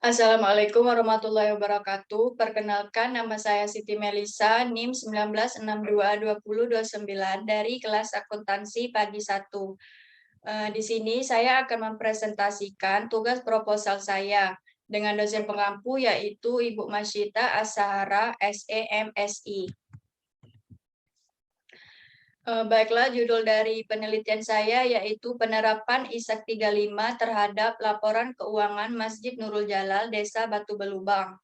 Assalamualaikum warahmatullahi wabarakatuh. Perkenalkan, nama saya Siti Melisa, NIM 19622029 dari kelas akuntansi pagi 1. Di sini saya akan mempresentasikan tugas proposal saya dengan dosen pengampu yaitu Ibu Masyita Ashara, SEMSI. Baiklah, judul dari penelitian saya yaitu penerapan ISAK 35 terhadap laporan keuangan Masjid Nurul Jalal, Desa Batu Belubang.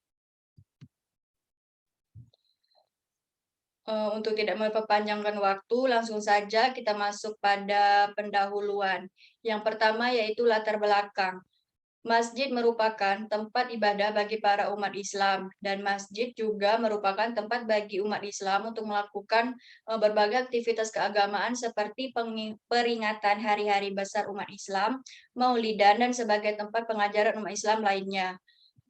Untuk tidak memperpanjangkan waktu, langsung saja kita masuk pada pendahuluan. Yang pertama yaitu latar belakang. Masjid merupakan tempat ibadah bagi para umat Islam, dan masjid juga merupakan tempat bagi umat Islam untuk melakukan berbagai aktivitas keagamaan seperti peringatan hari-hari besar umat Islam, Maulidan, dan sebagai tempat pengajaran umat Islam lainnya.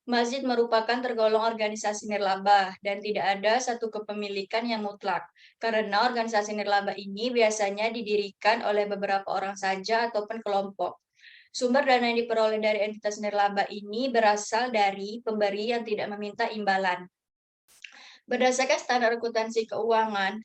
Masjid merupakan tergolong organisasi nirlaba dan tidak ada satu kepemilikan yang mutlak, karena organisasi nirlaba ini biasanya didirikan oleh beberapa orang saja ataupun kelompok. Sumber dana yang diperoleh dari entitas nirlaba ini berasal dari pemberi yang tidak meminta imbalan. Berdasarkan standar akuntansi keuangan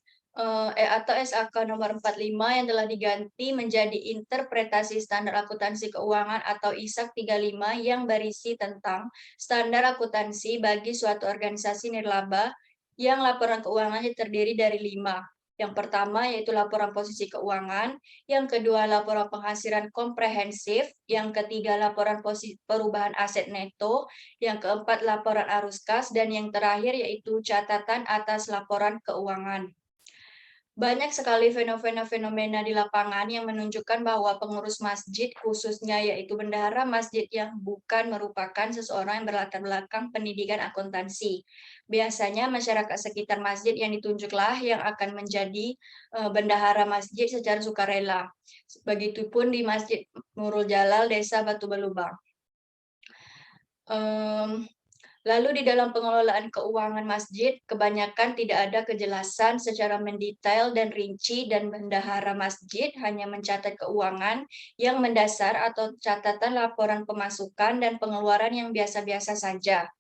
atau SAK nomor 45 yang telah diganti menjadi interpretasi standar akuntansi keuangan atau ISAK 35 yang berisi tentang standar akuntansi bagi suatu organisasi nirlaba yang laporan keuangannya terdiri dari 5. Yang pertama yaitu laporan posisi keuangan, yang kedua laporan penghasilan komprehensif, yang ketiga laporan perubahan aset neto, yang keempat laporan arus kas, dan yang terakhir yaitu catatan atas laporan keuangan. Banyak sekali fenomena di lapangan yang menunjukkan bahwa pengurus masjid, khususnya yaitu bendahara masjid yang bukan merupakan seseorang yang berlatar belakang pendidikan akuntansi. Biasanya masyarakat sekitar masjid yang ditunjuklah yang akan menjadi bendahara masjid secara sukarela. Begitupun di Masjid Nurul Jalal, Desa Batu Belubang. Lalu di dalam pengelolaan keuangan masjid, kebanyakan tidak ada kejelasan secara mendetail dan rinci, dan bendahara masjid hanya mencatat keuangan yang mendasar atau catatan laporan pemasukan dan pengeluaran yang biasa-biasa saja.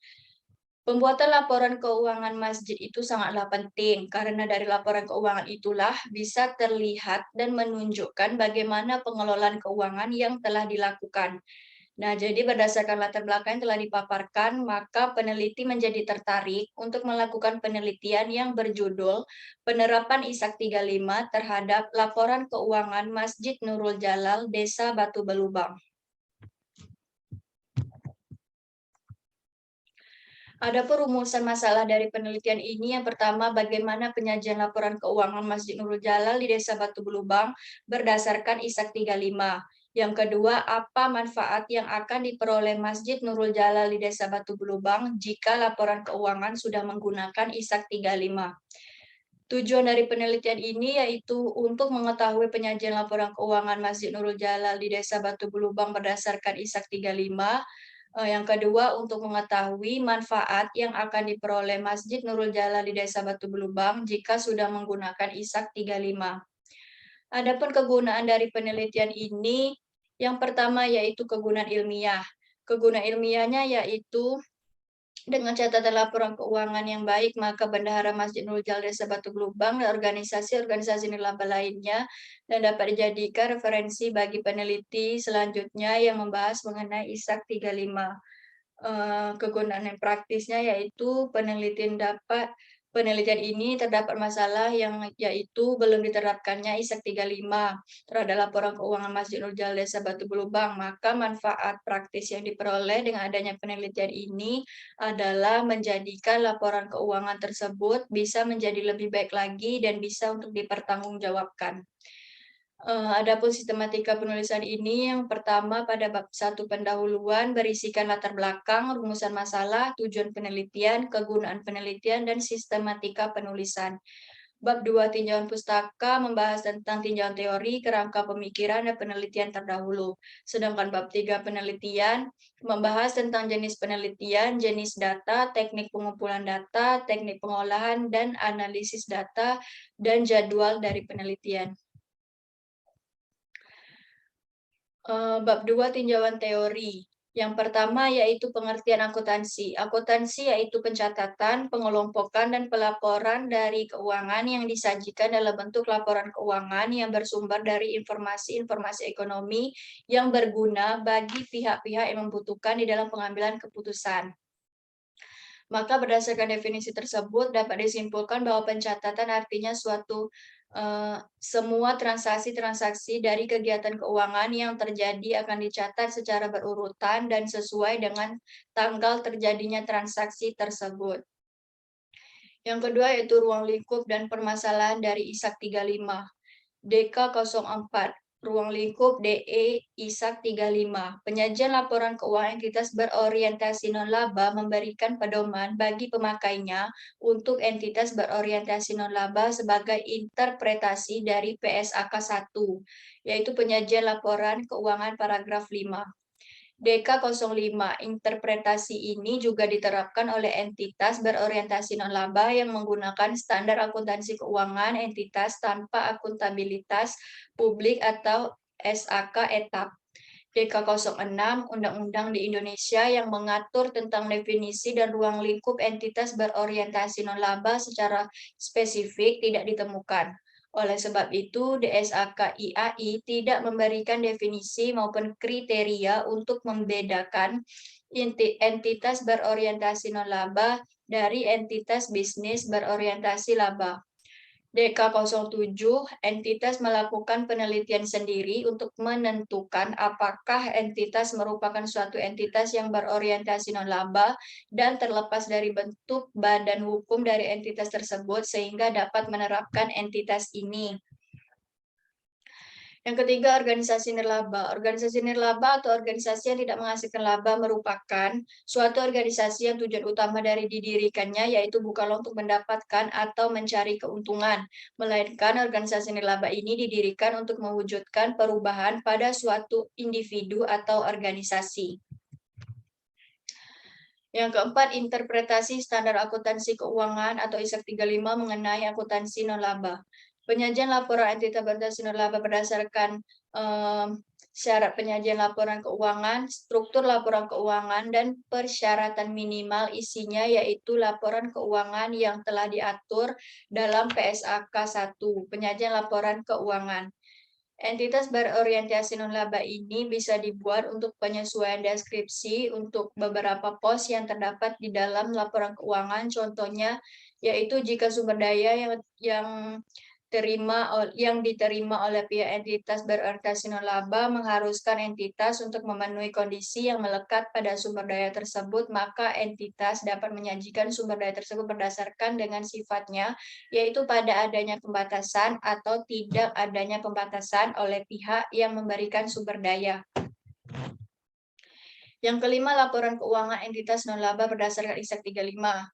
Pembuatan laporan keuangan masjid itu sangatlah penting, karena dari laporan keuangan itulah bisa terlihat dan menunjukkan bagaimana pengelolaan keuangan yang telah dilakukan. Nah, jadi berdasarkan latar belakang yang telah dipaparkan, maka peneliti menjadi tertarik untuk melakukan penelitian yang berjudul Penerapan ISAK 35 terhadap Laporan Keuangan Masjid Nurul Jalal, Desa Batu Belubang. Adapun rumusan masalah dari penelitian ini, yang pertama, bagaimana penyajian laporan keuangan Masjid Nurul Jalal di Desa Batu Belubang berdasarkan ISAK 35. Yang kedua, apa manfaat yang akan diperoleh Masjid Nurul Jalal di Desa Batu Belubang jika laporan keuangan sudah menggunakan ISAK 35. Tujuan dari penelitian ini yaitu untuk mengetahui penyajian laporan keuangan Masjid Nurul Jalal di Desa Batu Belubang berdasarkan ISAK 35. Yang kedua, untuk mengetahui manfaat yang akan diperoleh Masjid Nurul Jalal di Desa Batu Belubang jika sudah menggunakan ISAK 35. Adapun kegunaan dari penelitian ini, yang pertama yaitu kegunaan ilmiah. Kegunaan ilmiahnya yaitu dengan catatan laporan keuangan yang baik, maka bendahara Masjid Nurul Jalal Desa Batu Belubang dan organisasi-organisasi nirlaba lainnya dan dapat dijadikan referensi bagi peneliti selanjutnya yang membahas mengenai ISAK 35. Kegunaan yang praktisnya yaitu penelitian ini terdapat masalah yang yaitu belum diterapkannya ISAK 35 terhadap laporan keuangan Masjid Nurul Jalal Desa Batu Belubang. Maka manfaat praktis yang diperoleh dengan adanya penelitian ini adalah menjadikan laporan keuangan tersebut bisa menjadi lebih baik lagi dan bisa untuk dipertanggungjawabkan. Adapun sistematika penulisan ini, yang pertama pada bab 1 pendahuluan berisikan latar belakang, rumusan masalah, tujuan penelitian, kegunaan penelitian, dan sistematika penulisan. Bab 2 tinjauan pustaka membahas tentang tinjauan teori, kerangka pemikiran, dan penelitian terdahulu. Sedangkan bab 3 penelitian membahas tentang jenis penelitian, jenis data, teknik pengumpulan data, teknik pengolahan, dan analisis data, dan jadwal dari penelitian. Bab 2 tinjauan teori. Yang pertama yaitu pengertian akuntansi. Akuntansi yaitu pencatatan, pengelompokan, dan pelaporan dari keuangan yang disajikan dalam bentuk laporan keuangan yang bersumber dari informasi-informasi ekonomi yang berguna bagi pihak-pihak yang membutuhkan di dalam pengambilan keputusan. Maka berdasarkan definisi tersebut dapat disimpulkan bahwa pencatatan artinya semua transaksi-transaksi dari kegiatan keuangan yang terjadi akan dicatat secara berurutan dan sesuai dengan tanggal terjadinya transaksi tersebut. Yang kedua yaitu ruang lingkup dan permasalahan dari ISAK 35. DK04, ruang lingkup DE ISAK 35. Penyajian laporan keuangan entitas berorientasi non-laba memberikan pedoman bagi pemakainya untuk entitas berorientasi non-laba sebagai interpretasi dari PSAK 1, yaitu penyajian laporan keuangan paragraf 5. DK05, interpretasi ini juga diterapkan oleh entitas berorientasi non-laba yang menggunakan standar akuntansi keuangan entitas tanpa akuntabilitas publik atau SAK etap. DK06, Undang-Undang di Indonesia yang mengatur tentang definisi dan ruang lingkup entitas berorientasi non-laba secara spesifik tidak ditemukan. Oleh sebab itu, DSAK-IAI tidak memberikan definisi maupun kriteria untuk membedakan entitas berorientasi non-laba dari entitas bisnis berorientasi laba. DK07, entitas melakukan penelitian sendiri untuk menentukan apakah entitas merupakan suatu entitas yang berorientasi non-laba dan terlepas dari bentuk badan hukum dari entitas tersebut sehingga dapat menerapkan entitas ini. Yang ketiga, organisasi nirlaba. Organisasi nirlaba atau organisasi yang tidak menghasilkan laba merupakan suatu organisasi yang tujuan utama dari didirikannya yaitu bukanlah untuk mendapatkan atau mencari keuntungan, melainkan organisasi nirlaba ini didirikan untuk mewujudkan perubahan pada suatu individu atau organisasi. Yang keempat, interpretasi standar akuntansi keuangan atau ISAK 35 mengenai akuntansi non-laba. Penyajian laporan entitas berorientasi non-laba berdasarkan syarat penyajian laporan keuangan, struktur laporan keuangan, dan persyaratan minimal isinya yaitu laporan keuangan yang telah diatur dalam PSAK 1, penyajian laporan keuangan. Entitas berorientasi non-laba ini bisa dibuat untuk penyesuaian deskripsi untuk beberapa pos yang terdapat di dalam laporan keuangan. Contohnya, yaitu jika sumber daya yang diterima oleh pihak entitas berorientasi non-laba mengharuskan entitas untuk memenuhi kondisi yang melekat pada sumber daya tersebut, maka entitas dapat menyajikan sumber daya tersebut berdasarkan dengan sifatnya, yaitu pada adanya pembatasan atau tidak adanya pembatasan oleh pihak yang memberikan sumber daya. Yang kelima, laporan keuangan entitas non-laba berdasarkan ISAK 35.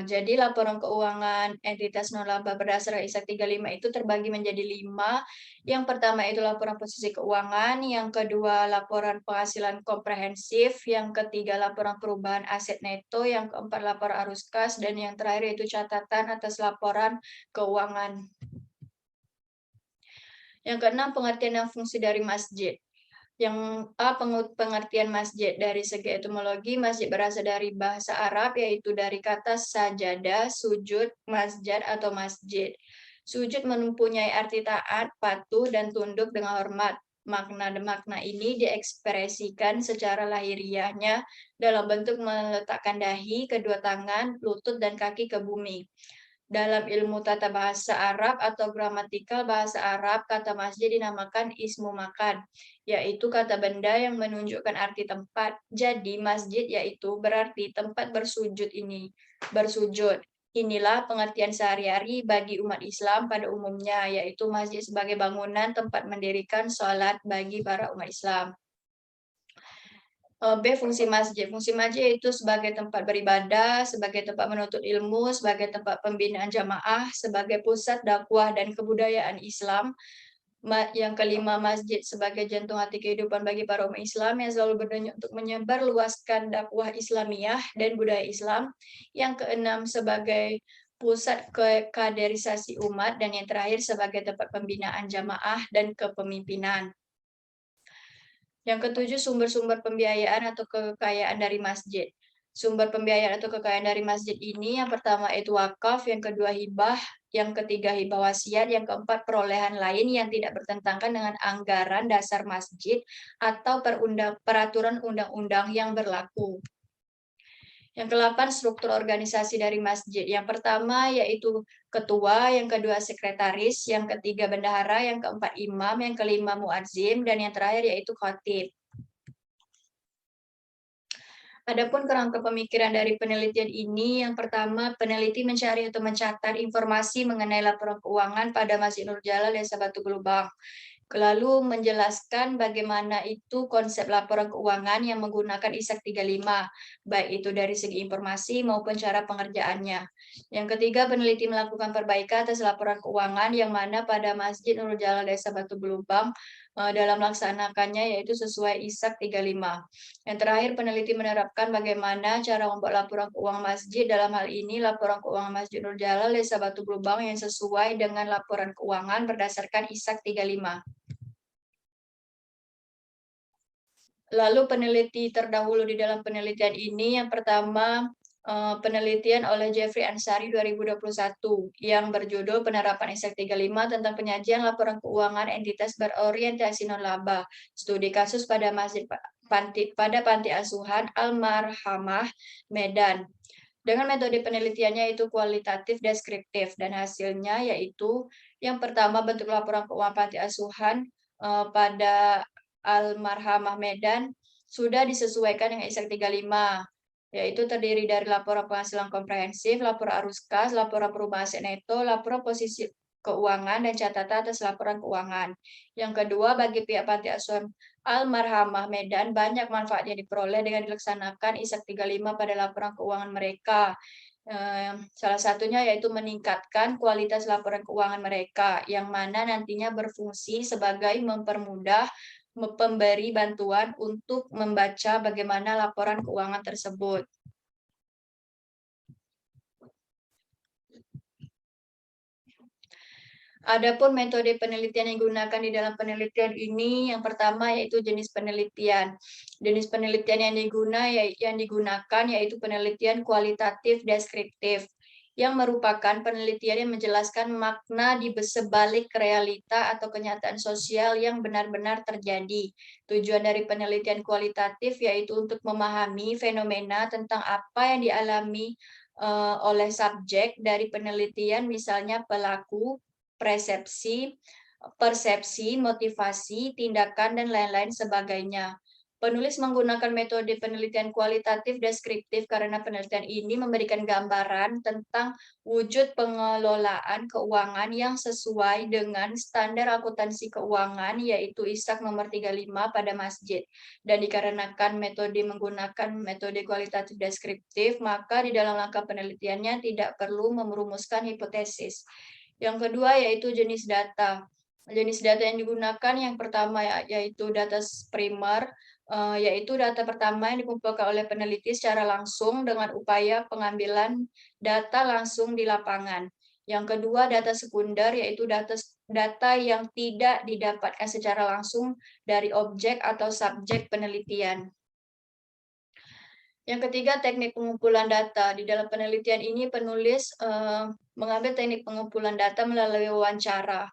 Jadi laporan keuangan entitas non-laba berdasarkan ISAK 35 itu terbagi menjadi 5. Yang pertama itu laporan posisi keuangan, yang kedua laporan penghasilan komprehensif, yang ketiga laporan perubahan aset neto, yang keempat laporan arus kas, dan yang terakhir yaitu catatan atas laporan keuangan. Yang keenam, pengertian dan fungsi dari masjid. Yang A, pengertian masjid. Dari segi etimologi, masjid berasal dari bahasa Arab, yaitu dari kata sajadah, sujud, masjid atau masjid. Sujud mempunyai arti taat, patuh, dan tunduk dengan hormat. Makna ini diekspresikan secara lahiriahnya dalam bentuk meletakkan dahi, kedua tangan, lutut, dan kaki ke bumi. Dalam ilmu tata bahasa Arab atau gramatikal bahasa Arab, kata masjid dinamakan ismu makan, yaitu kata benda yang menunjukkan arti tempat. Jadi masjid yaitu berarti tempat bersujud ini. Bersujud. Inilah pengertian sehari-hari bagi umat Islam pada umumnya, yaitu masjid sebagai bangunan tempat mendirikan sholat bagi para umat Islam. B, fungsi masjid. Fungsi masjid itu sebagai tempat beribadah, sebagai tempat menuntut ilmu, sebagai tempat pembinaan jamaah, sebagai pusat dakwah dan kebudayaan Islam. Yang kelima, masjid sebagai jantung hati kehidupan bagi para umat Islam yang selalu berdenyut untuk menyebarluaskan dakwah Islamiyah dan budaya Islam. Yang keenam, sebagai pusat kaderisasi umat, dan yang terakhir sebagai tempat pembinaan jamaah dan kepemimpinan. Yang ketujuh, sumber-sumber pembiayaan atau kekayaan dari masjid. Sumber pembiayaan atau kekayaan dari masjid ini yang pertama itu wakaf, yang kedua hibah, yang ketiga hibah wasiat, yang keempat perolehan lain yang tidak bertentangan dengan anggaran dasar masjid atau peraturan undang-undang yang berlaku. Yang ke-8, struktur organisasi dari masjid. Yang pertama yaitu ketua, yang kedua sekretaris, yang ketiga bendahara, yang keempat imam, yang kelima muadzim, dan yang terakhir yaitu khatib. Adapun kerangka pemikiran dari penelitian ini, yang pertama, peneliti mencari atau mencatat informasi mengenai laporan keuangan pada Masjid Nur Jalal Desa Batu Gelubang. Lalu menjelaskan bagaimana itu konsep laporan keuangan yang menggunakan ISAK 35, baik itu dari segi informasi maupun cara pengerjaannya. Yang ketiga, peneliti melakukan perbaikan atas laporan keuangan yang mana pada Masjid Nurul Jalal Desa Batu Gelubang dalam melaksanakannya yaitu sesuai ISAK 35. Yang terakhir, peneliti menerapkan bagaimana cara membuat laporan keuangan masjid, dalam hal ini laporan keuangan Masjid Nurul Jalal Desa Batu Gelubang yang sesuai dengan laporan keuangan berdasarkan ISAK 35. Lalu peneliti terdahulu di dalam penelitian ini, yang pertama penelitian oleh Jeffrey Ansari 2021 yang berjudul Penerapan ISAK 35 tentang penyajian laporan keuangan entitas berorientasi non-laba, studi kasus pada panti asuhan Al-Marhamah Medan. Dengan metode penelitiannya itu kualitatif deskriptif dan hasilnya yaitu yang pertama bentuk laporan keuangan panti asuhan pada Al-Marhamah Medan sudah disesuaikan dengan ISAK 35, yaitu terdiri dari laporan penghasilan komprehensif, laporan arus kas, laporan perubahan aset neto, laporan posisi keuangan, dan catatan atas laporan keuangan. Yang kedua, bagi pihak panti asuhan Al-Marhamah Medan, banyak manfaat yang diperoleh dengan dilaksanakan ISAK 35 pada laporan keuangan mereka. Salah satunya yaitu meningkatkan kualitas laporan keuangan mereka, yang mana nantinya berfungsi sebagai mempermudah pemberi bantuan untuk membaca bagaimana laporan keuangan tersebut. Adapun metode penelitian yang digunakan di dalam penelitian ini, yang pertama yaitu jenis penelitian. Jenis penelitian yang digunakan yaitu penelitian kualitatif deskriptif, yang merupakan penelitian yang menjelaskan makna di sebalik realita atau kenyataan sosial yang benar-benar terjadi. Tujuan dari penelitian kualitatif yaitu untuk memahami fenomena tentang apa yang dialami oleh subjek dari penelitian, misalnya pelaku, persepsi, motivasi, tindakan, dan lain-lain sebagainya. Penulis menggunakan metode penelitian kualitatif deskriptif karena penelitian ini memberikan gambaran tentang wujud pengelolaan keuangan yang sesuai dengan standar akuntansi keuangan, yaitu ISAK nomor 35 pada masjid. Dan dikarenakan metode menggunakan metode kualitatif deskriptif, maka di dalam langkah penelitiannya tidak perlu merumuskan hipotesis. Yang kedua yaitu jenis data. Jenis data yang digunakan yang pertama yaitu data primer, yaitu data pertama yang dikumpulkan oleh peneliti secara langsung dengan upaya pengambilan data langsung di lapangan. Yang kedua data sekunder, yaitu data yang tidak didapatkan secara langsung dari objek atau subjek penelitian. Yang ketiga, teknik pengumpulan data. Di dalam penelitian ini penulis mengambil teknik pengumpulan data melalui wawancara.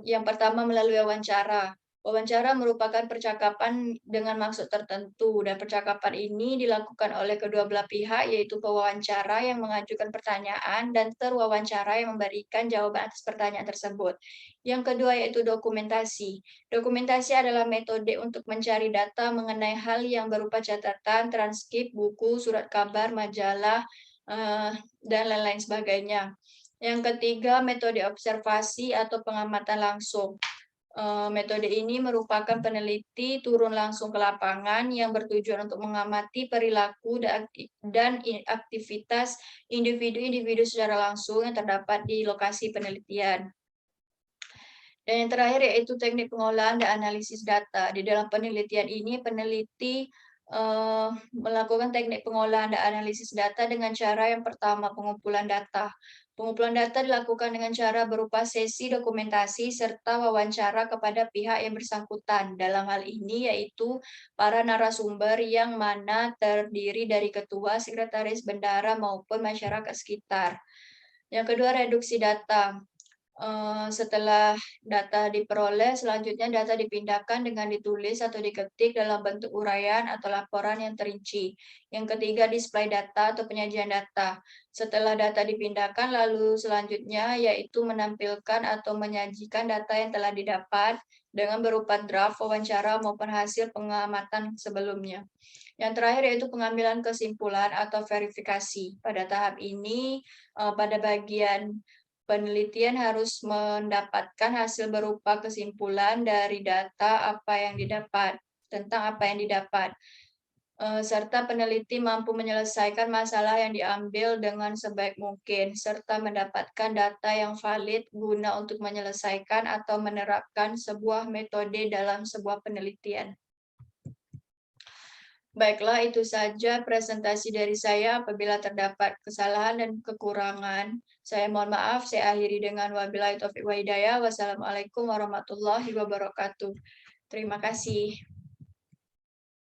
Yang pertama melalui wawancara. Wawancara merupakan percakapan dengan maksud tertentu, dan percakapan ini dilakukan oleh kedua belah pihak, yaitu pewawancara yang mengajukan pertanyaan dan terwawancara yang memberikan jawaban atas pertanyaan tersebut. Yang kedua yaitu dokumentasi. Dokumentasi adalah metode untuk mencari data mengenai hal yang berupa catatan, transkrip, buku, surat kabar, majalah, dan lain-lain sebagainya. Yang ketiga, metode observasi atau pengamatan langsung. Metode ini merupakan peneliti turun langsung ke lapangan yang bertujuan untuk mengamati perilaku dan aktivitas individu-individu secara langsung yang terdapat di lokasi penelitian. Dan yang terakhir yaitu teknik pengolahan dan analisis data. Di dalam penelitian ini, peneliti melakukan teknik pengolahan dan analisis data dengan cara yang pertama, pengumpulan data. Pengumpulan data dilakukan dengan cara berupa sesi dokumentasi serta wawancara kepada pihak yang bersangkutan. Dalam hal ini yaitu para narasumber yang mana terdiri dari ketua, sekretaris bendara maupun masyarakat sekitar. Yang kedua, reduksi data. Setelah data diperoleh, selanjutnya data dipindahkan dengan ditulis atau diketik dalam bentuk uraian atau laporan yang terinci. Yang ketiga, display data atau penyajian data. Setelah data dipindahkan, lalu selanjutnya yaitu menampilkan atau menyajikan data yang telah didapat dengan berupa draft, wawancara, maupun hasil pengamatan sebelumnya. Yang terakhir yaitu pengambilan kesimpulan atau verifikasi. Pada tahap ini, pada bagian penelitian harus mendapatkan hasil berupa kesimpulan dari data tentang apa yang didapat, serta peneliti mampu menyelesaikan masalah yang diambil dengan sebaik mungkin, serta mendapatkan data yang valid guna untuk menyelesaikan atau menerapkan sebuah metode dalam sebuah penelitian. Baiklah, itu saja presentasi dari saya. Apabila terdapat kesalahan dan kekurangan, saya mohon maaf. Saya akhiri dengan wabillahi taufiq wa hidayah. Wassalamualaikum warahmatullahi wabarakatuh. Terima kasih.